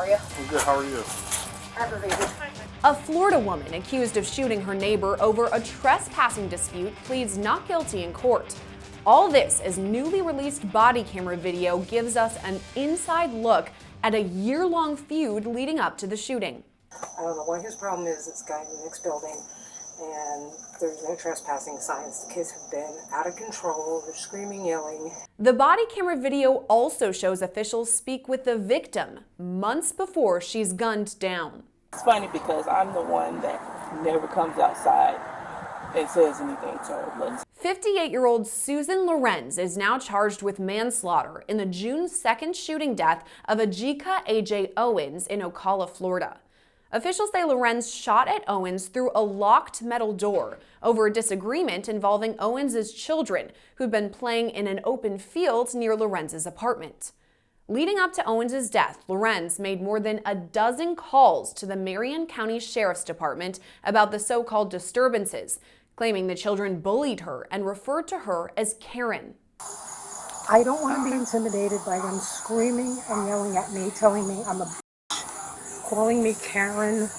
are you? I'm good. How are you? Aggravated. A Florida woman accused of shooting her neighbor over a trespassing dispute pleads not guilty in court. All this as newly released body camera video gives us an inside look at a year-long feud leading up to the shooting. I don't know what his problem is, this guy in the next building, and there's no trespassing signs. The kids have been out of control, they're screaming, yelling. The body camera video also shows officials speak with the victim months before she's gunned down. It's funny because I'm the one that never comes outside and says anything to her. 58-year-old Susan Lorincz is now charged with manslaughter in the June 2nd shooting death of Ajike Owens in Ocala, Florida. Officials say Lorincz shot at Owens through a locked metal door over a disagreement involving Owens' children who'd been playing in an open field near Lorentz's apartment. Leading up to Owens' death, Lorincz made more than a dozen calls to the Marion County Sheriff's Department about the so-called disturbances, claiming the children bullied her and referred to her as Karen. I don't want to be intimidated by them screaming and yelling at me, telling me I'm a bitch, calling me Karen.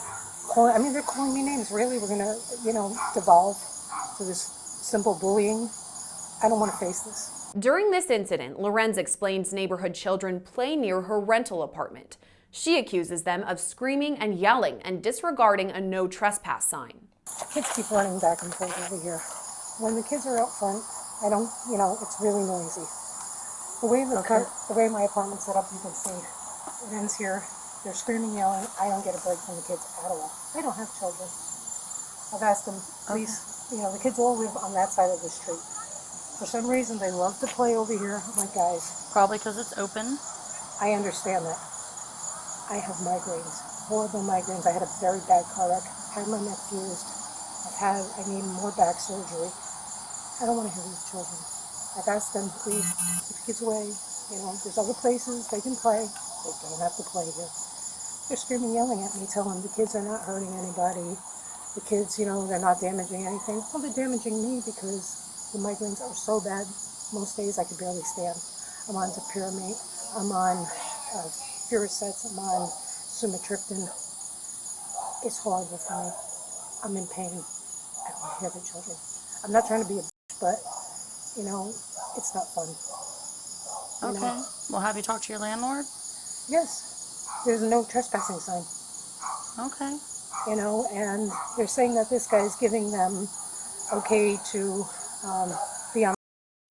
They're calling me names. Really, we're going to, devolve to this simple bullying. I don't want to face this. During this incident, Lorincz explains neighborhood children play near her rental apartment. She accuses them of screaming and yelling and disregarding a no trespass sign. Kids keep running back and forth over here. When the kids are out front, it's really noisy. The way my apartment's set up, you can see it ends here. They're screaming, yelling. I don't get a break from the kids at all. They don't have children. I've asked them, please, the kids all live on that side of the street. For some reason, they love to play over here. I'm like, guys. Probably because it's open. I understand that. I have migraines, horrible migraines. I had a very bad car wreck, had my neck fused. I need more back surgery. I don't want to hear these children. I've asked them, please, keep kids away. There's other places they can play. They don't have to play here. They're screaming, yelling at me, telling the kids are not hurting anybody. The kids, they're not damaging anything. Well, they're damaging me because the migraines are so bad. Most days I could barely stand. I'm on Dipyramate. I'm on Furosets. I'm on Sumatriptan. It's horrible for me. I'm in pain. I don't want to hear the children. I'm not trying to be a bitch, but, it's not fun. Okay. Well, have you talked to your landlord? Yes. There's no trespassing sign. Okay. And they're saying that this guy is giving them okay to be on.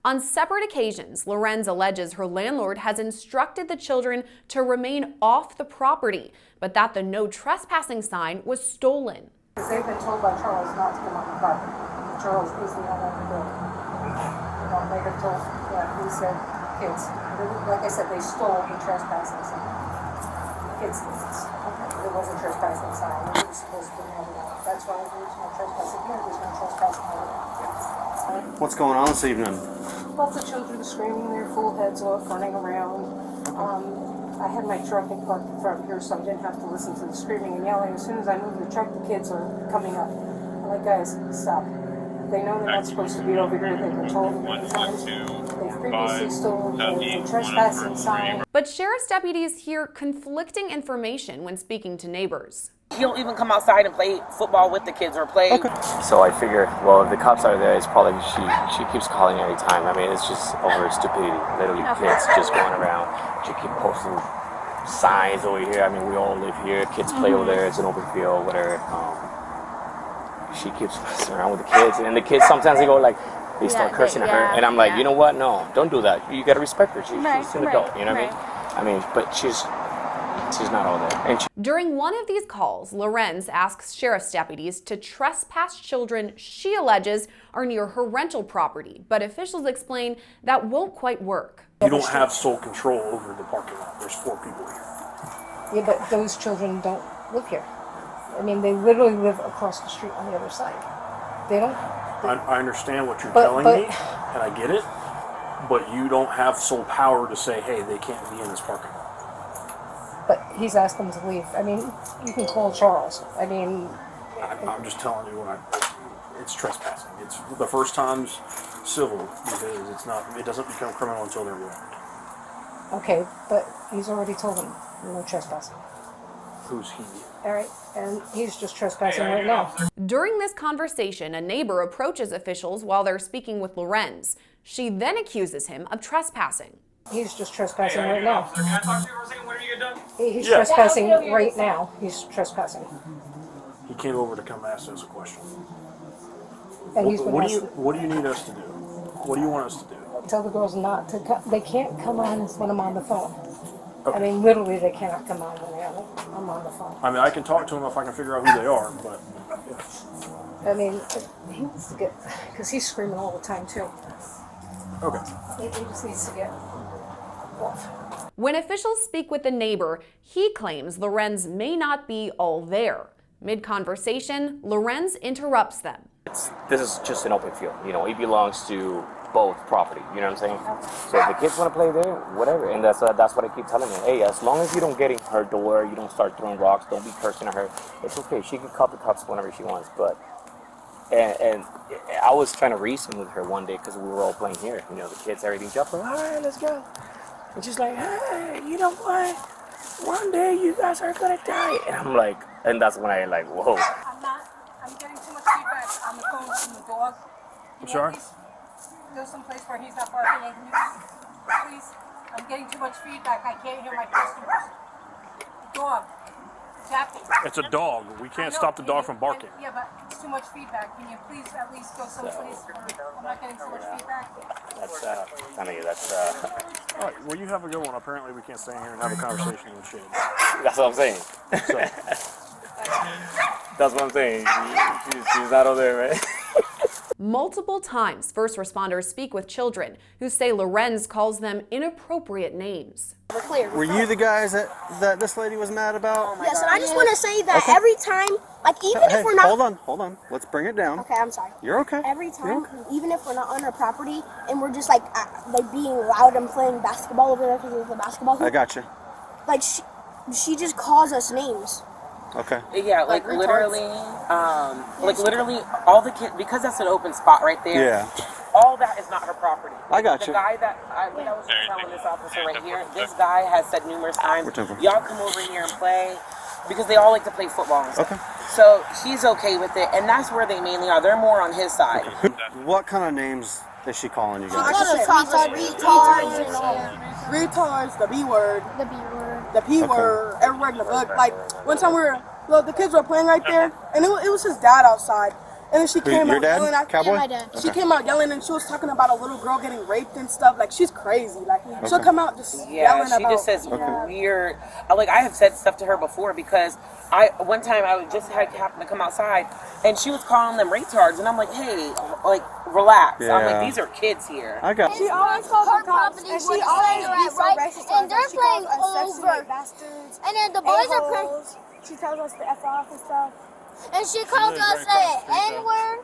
On separate occasions, Lorincz alleges her landlord has instructed the children to remain off the property, but that the no trespassing sign was stolen. They've been told by Charles not to come on the property. Charles is the owner of the building. They have told, he said, kids, like I said, they stole the trespassing sign. Kids think there was a trespassing sign. They were supposed to know that. That's why there's no trespassing here. There's no trespassing over. What's going on this evening? Lots of children screaming their full heads off, running around. I had my truck parked in front here, so I didn't have to listen to the screaming and yelling. As soon as I moved the truck, the kids are coming up. I'm like, guys, stop. They know they're not supposed to be over here. They've been told many times. They've previously stolen the trespassing sign. But sheriff's deputies hear conflicting information when speaking to neighbors. You don't even come outside and play football with the kids or play. Okay. So I figure, well, if the cops are there, it's probably she keeps calling every time. It's just over stupidity. Literally kids just going around. She keep posting signs over here. We all live here. Kids play over there. It's an open field, whatever. She keeps messing around with the kids, and the kids sometimes they go like, they start cursing at her, and I'm like, you know what? No, don't do that. You gotta respect her. She's an adult. You know what I mean? But she's not all there. During one of these calls, Lorincz asks sheriff's deputies to trespass children she alleges are near her rental property, but officials explain that won't quite work. You don't have sole control over the parking lot. There's 4 people here. Yeah, but those children don't live here. They literally live across the street on the other side. They don't. I understand what you're telling me, and I get it, but you don't have sole power to say, hey, they can't be in this parking lot. But he's asked them to leave. You can call Charles. I'm just telling you it's trespassing. It's the first time's civil because it doesn't become criminal until they're warned. Okay, but he's already told them no trespassing. Who's he? All right, and he's just trespassing right now. During this conversation, a neighbor approaches officials while they're speaking with Lorincz. She then accuses him of trespassing. He's just trespassing right now. Can I talk to you for a second? When are you get done? He's trespassing right now. He's trespassing. He came over to come ask us a question. And he's been What asking, do you need us to do? What do you want us to do? tell the girls not to come. They can't come on when I'm on the phone. Okay. I mean, literally, they cannot come on when I'm on the phone. I mean, I can talk to him if I can figure out who they are, but I mean, he needs to get, because he's screaming all the time, too. okay. He just needs to get off. When officials speak with the neighbor, he claims Lorincz may not be all there. Mid-conversation, Lorincz interrupts them. This is just an open field. You know, it belongs to both property. You know what I'm saying? So if the kids want to play there, whatever. And that's what I keep telling them. Hey, as long as you don't get in her door, you don't start throwing rocks, don't be cursing at her. It's okay. She can call the cops whenever she wants. But and I was trying to reason with her one day because we were all playing here. You know, the kids, everything jumped. All right, let's go. And she's like, hey, you know what? One day you guys are gonna die. And I'm like, and that's when I like, whoa. I'm getting too much feedback on the phone from the dog. I'm sorry? Go someplace where he's not barking. Please, I'm getting too much feedback. I can't hear my customers. Dog, tapping. It's a dog. We can't stop the dog from barking. Yeah, but it's too much feedback. Can you please at least go someplace where I'm not getting too much feedback? That's All right. Well, you have a good one. Apparently, we can't stay here and have a conversation with shit. that's what I'm saying. So, That's what I'm saying. She's not over there, right? Multiple times, first responders speak with children who say Lorincz calls them inappropriate names. Were you the guys that this lady was mad about? Yes, and I just want to say that every time, like even if we're not. Hold on. Let's bring it down. Okay, I'm sorry. You're okay. Every time, even if we're not on her property and we're just like being loud and playing basketball over there because of the basketball hoop. I got you. Like she just calls us names. Okay. Yeah, like literally, all the kids, because that's an open spot right there. Yeah. All that is not her property. I got The you. guy that I was just telling this officer right here, this guy has said numerous times, Whichever. y'all come over here and play, because they all like to play football and stuff. Okay. So she's okay with it, and that's where they mainly are. They're more on his side. What kind of names is she calling you guys? Retards, the B word, The B word. the P word, every word in the book. Like one time the kids were playing right there, and it was his dad outside. And then she came Your out dad? yelling at Cowboy? Yeah, my dad. She came out yelling, and she was talking about a little girl getting raped and stuff. Like she's crazy. Like she'll come out just yelling Yeah, she about. just says weird. Like I have said stuff to her before because one time I happened to come outside and she was calling them retards, and I'm like, hey, like relax. I'm Yeah. like, these are kids here. I got She always calls the cops, and she always be so racist. And they're playing over. bastards, And then the boys are playing. She tells us to F off and stuff. And she calls us an N-word.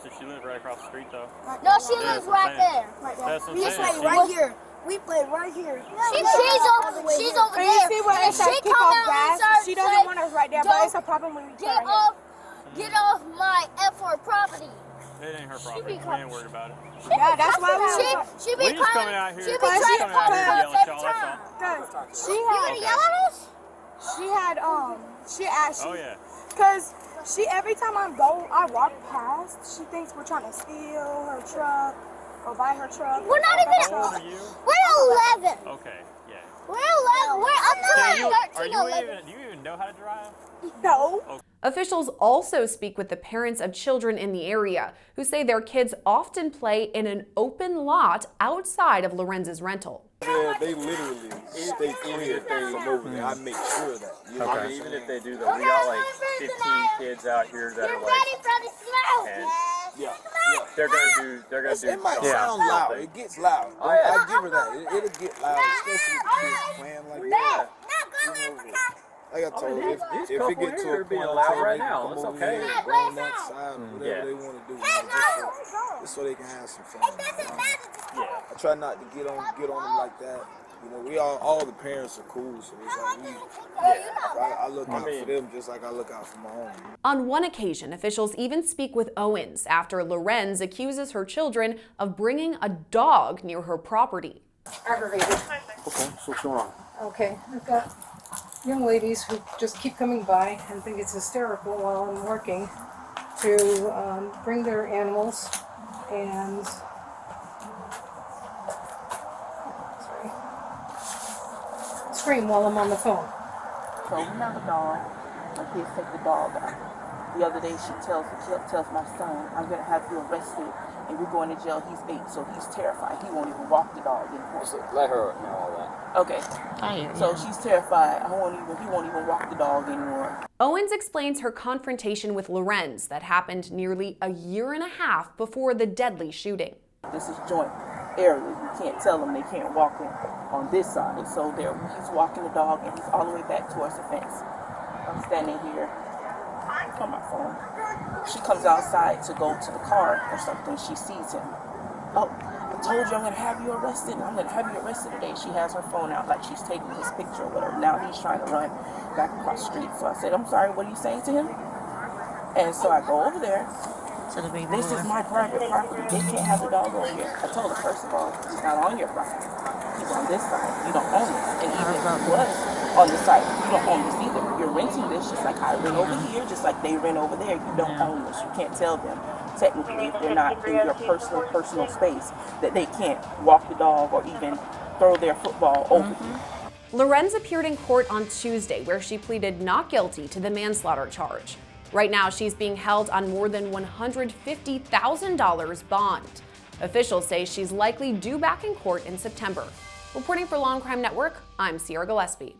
So she lives right across the street, though. No, she lives right there. That's what We I'm played saying. right here. We played right here. She's over there. And you see where it says She kick come off out grass? inside She and doesn't say, want us right there, but it's a problem when we Get try off my F4 property. It ain't her property. We ain't worried about it. Yeah, that's why we She be We just coming calling. out here. She be We just trying to coming call out the here to yell cops at every y'all, that's time. Cause You gonna yell at us? she asked, Oh, yeah. cause every time I walk past, she thinks we're trying to steal her truck or buy her truck. We're not even. How old are you? We're 11. Okay, yeah. We're 11. We're up to 13, 11. Do you even know how to drive? No. Officials also speak with the parents of children in the area who say their kids often play in an open lot outside of Lorentz's rental. Yeah, they literally stay free if they come over there. I make sure of that. You know? I mean, even if they do that, we got like 15 kids out here that are like, and Yeah. they're gonna do. It might sound loud. It gets loud. I give her that. It'll get loud, especially with the kids playing like that. You know, like I told her, if it gets to a point where they can come over here and go on that side, whatever they want to do, just so they can have some fun. I try not to get on them like that. You know, we all the parents are cool, so it's like I look out for them just like I look out for my own. On one occasion, officials even speak with Owens after Lorincz accuses her children of bringing a dog near her property. Aggravated. Okay, so what's going on? Okay, I've got young ladies who just keep coming by and think it's hysterical while I'm working to bring their animals and scream while I'm on the phone. So we have a dog. My kids take the dog out. The other day she tells my son, I'm going to have you arrested and you're going to jail. He's 8, so he's terrified. He won't even walk the dog anymore. So let her know all that. Okay. So she's terrified. He won't even walk the dog anymore. Owens explains her confrontation with Lorincz that happened nearly a year and a half before the deadly shooting. This is joint area. You can't tell them they can't walk on this side. So he's walking the dog and he's all the way back towards the fence. I'm standing here on my phone. She comes outside to go to the car or something. She sees him. Oh, I told you I'm going to have you arrested. I'm going to have you arrested today. She has her phone out like she's taking his picture or whatever. Now he's trying to run back across the street. So I said, I'm sorry, what are you saying to him? And so I go over there. This is my private property. They can't have the dog over here. I told her, first of all, he's not on your property. He's on this side. You don't own it. And even if he was on the side, you don't own this either. You're renting this just like I rent over here, just like they rent over there. You don't own this. You can't tell them, technically, if they're not in your personal space, that they can't walk the dog or even throw their football over you. Lorincz appeared in court on Tuesday, where she pleaded not guilty to the manslaughter charge. Right now, she's being held on more than $150,000 bond. Officials say she's likely due back in court in September. Reporting for Law&Crime Network, I'm Sierra Gillespie.